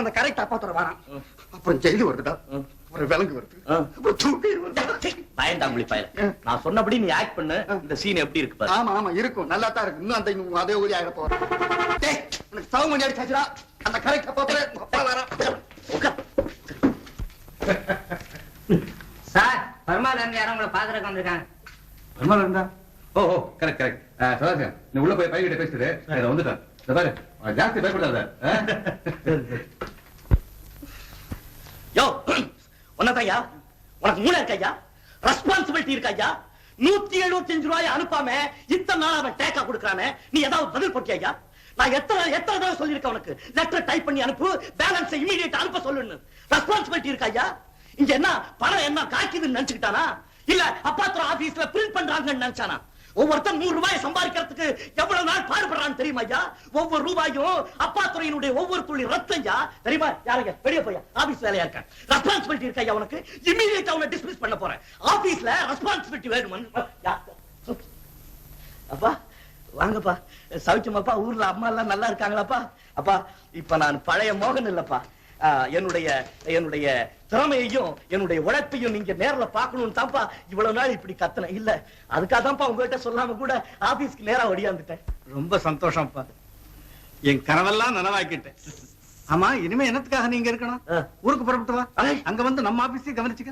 அந்த கரெக்ட் அப்பாத்துற வரான். அப்புறம் ஜெயிலு வருதுடா, அப்புறம் விலங்கு வருது, அப்புறம் தூக்கி வருது. பயந்தாங்குழி பயல, நான் சொன்னபடி நீ ஆக்ட் பண்ணு. இந்த சீன் எப்படி இருக்கு பாரு. ஆமா ஆமா இருக்கும், நல்லா தான் இருக்கு. இன்னும் அந்த அதே ஊதி ஆக போறேன். உனக்கு சவு மணி அடிச்சாச்சுடா, அந்த கரெக்ட் அப்பாத்துற அப்பா வரான். சார் பரமானந்த் யாரும் உங்களை பாக்குறதுக்கு வந்திருக்காங்க. பரமானந்தா? ஓ ஓ கரெக்ட் கரெக்ட். சதாசிவம், நீ உள்ள போய் பையன்கிட்ட பேசிட்டு வந்துட்டேன். பாரு, ஜாஸ்தி பயப்படாத. யோ உனதையா, உனக்கு மூளை இருக்கையா, ரெஸ்பான்சிபிலிட்டி இருக்கையா? 175 ரூபாய் அனுப்பாம இத்தனை நாள் அவன் டேக்கா கொடுக்கறானே, நீ ஏதாவது பதில் போட்டியா? நான் எத்தனை தடவை சொல்லிருக்கேன் உனக்கு, லெட்டர் டைப் பண்ணி அனுப்பு, பேலன்ஸ் இமிடியேட் அனுப்ப சொல்லுன்னு. ரெஸ்பான்சிபிலிட்டி இருக்கையா? இங்க என்ன பணம் என்ன காய்க்குதுன்னு நினைச்சுக்கிட்டானா, இல்ல அப்பாத்துற ஆபீஸ்ல பிரிண்ட் பண்றாங்கன்னு நினைச்சானா? ஒவ்வொருத்தர் 100 ரூபாய் சம்பாதிக்கிறதுக்கு எவ்வளவு நாள் பாடுபடுறான்னு தெரியுமா ஐயா? ஒவ்வொரு ரூபாயும் அப்பாத்துறையினுடைய ஒவ்வொரு துளி ரத்தம் ஐயா, தெரியுமா? யாருங்க வெளியே போய் ஆபீஸ் வேலையா இருக்க, ரெஸ்பான்சிபிலிட்டி இருக்கா ஐயா உனக்கு? இமிடியேட்டா அவனை டிஸ்மிஸ் பண்ண போறேன். ஆபீஸ்ல ரெஸ்பான்சிபிலிட்டி வேணுமா? அப்பா வாங்கப்பா, சௌக்கியமாப்பா? ஊர்ல அம்மா எல்லாம் நல்லா இருக்காங்களாப்பா? அப்பா இப்ப நான் பழைய மோகன் இல்லப்பா. என்னுடைய திறமையையும் என்னுடைய உழைப்பையும் நீங்க நேர்ல பாக்கணும்னு தான்ப்பா இவ்வளவு நாள் இப்படி கத்துனேன். இல்ல அதுக்காக தான்ப்பா உங்ககிட்ட சொல்லாம கூட ஆபீஸ்க்கு நேரா ஓடியாந்துட்டேன். ரொம்ப சந்தோஷம்ப்பா, என் கனவெல்லாம் நனவாக்கிட்டேன். ஆமா, இனிமே என்னத்துக்காக நீங்க இருக்கணும்? ஊருக்கு புறப்பட்டு வா, அங்க வந்து நம்ம ஆபீஸையும் கவனிச்சுக்க.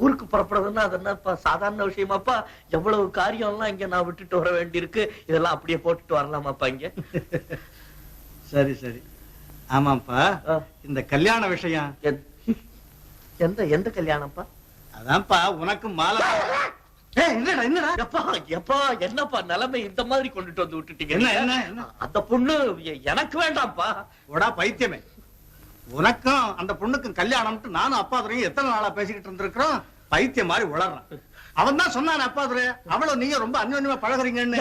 ஊருக்கு புறப்படுறதுன்னா அது என்னப்பா சாதாரண விஷயமாப்பா? எவ்வளவு காரியம் எல்லாம் இங்க நான் விட்டுட்டு வர வேண்டியிருக்கு, இதெல்லாம் அப்படியே போட்டுட்டு வரலாமாப்பா இங்க? சரி சரி. ஆமாப்பா, இந்த கல்யாண விஷயம் எந்த கல்யாணம்ப்பா? அதான்ப்பா உனக்கு மாலை. என்னடா என்னடா எப்பா என்னப்பா நிலைமை இந்த மாதிரி கொண்டுட்டு வந்து விட்டுட்டீங்க? என்ன அந்த பொண்ணு எனக்கு வேண்டாம்ப்பா. ஓடா பைத்தியமே, உனக்கும் அந்த பொண்ணுக்கும் கல்யாணம்ட்டு நானும் அப்பா துறையும் எத்தனை நாளா பேசிக்கிட்டு இருந்திருக்கிறோம். பைத்தியம் மாதிரி உளறான். அவன் தான் சொன்னான் அப்பா துறை, அவளும் நீங்க ரொம்ப அந்யோன்யமா பழகுறீங்கன்னு.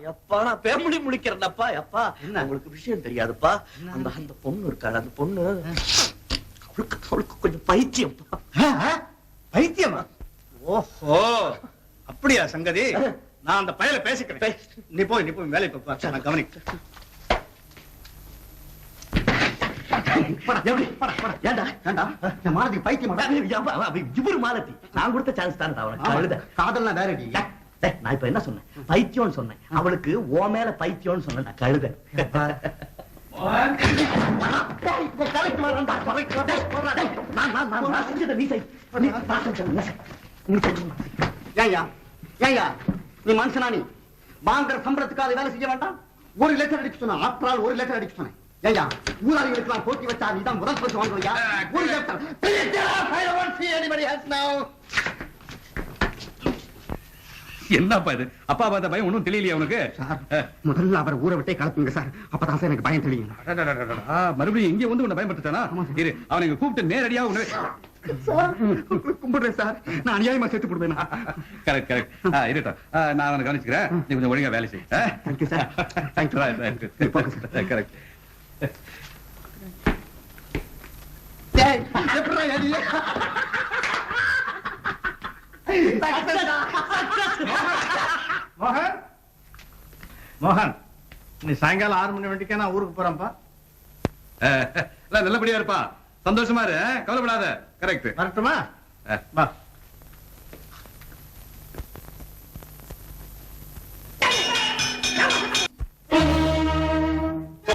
எப்பா நான் பேமொழி முடிக்கிறேன்ப்பா. எப்பா உங்களுக்கு விஷயம் தெரியாதுப்பா, அந்த பொண்ணு இருக்காள், அந்த பொண்ணு அவளுக்கு கொஞ்சம் பைத்தியம். பைத்தியமா? ஓஹோ அப்படியா சங்கதி? நான் அந்த பயல பேசிக்கிறேன். நீ போய் வேலை பாப்பா, நான் கவனிக்கிறேன். இவரு மாலத்தி நான் கொடுத்த சான்ஸ் தான் அவனுக்கு. காதல்னா வேறடி. நான் இப்ப என்ன சொன்னேன்? பைத்தியம்னு சொன்னேன். அவளுக்கு ஓ மேல பைத்தியம்னு சொன்னேன். நான் கழுத. நீ மனுஷனா? நீ வாங்குற சம்பளத்துக்காக வேலை செய்ய வேண்டாம்? ஒரு லெட்டர் அடிக்க சொன்ன, ஆஃப்டர் ஆல் ஒரு லெட்டர் அடிக்க சொன்னேன். ஏயா ஊராளிகளுக்கு போட்டி வச்சா நீதான் முதல் பரிசு வாங்குறியா? ஒரு லெட்டர். என்னப்பா இது? அப்பா பார்த்த பயம் ஒன்னும் தெரியலையா உனக்கு? முதல்ல அவர் ஊரை விட்டே கலப்புங்க சார், அப்பதான் சார் எனக்கு பயம் தெரியும். மறுபடியும் இங்க வந்து உன்னை பயன்படுத்தானா? இரு, அவனை கூப்பிட்டு நேரடியா கும்பிடுறேன் சார், நான் அநியாயமா சேர்த்து போடுவேன். Correct correct. இருட்டா, நான் அவனை கவனிச்சுக்கிறேன், நீ கொஞ்சம் ஒழுங்கா வேலை செய். Thank you sir. தேங்க்யூ. கரெக்ட். மோகன், மோகன், நீ சாயங்காலம் 6 மணி வண்டிக்கா நான் ஊருக்கு போறேன்ப்பா. நல்லபடியா இருப்பா, சந்தோஷமா இரு, கவலைப்படாத. கரெக்ட். வரட்டுமா? வா.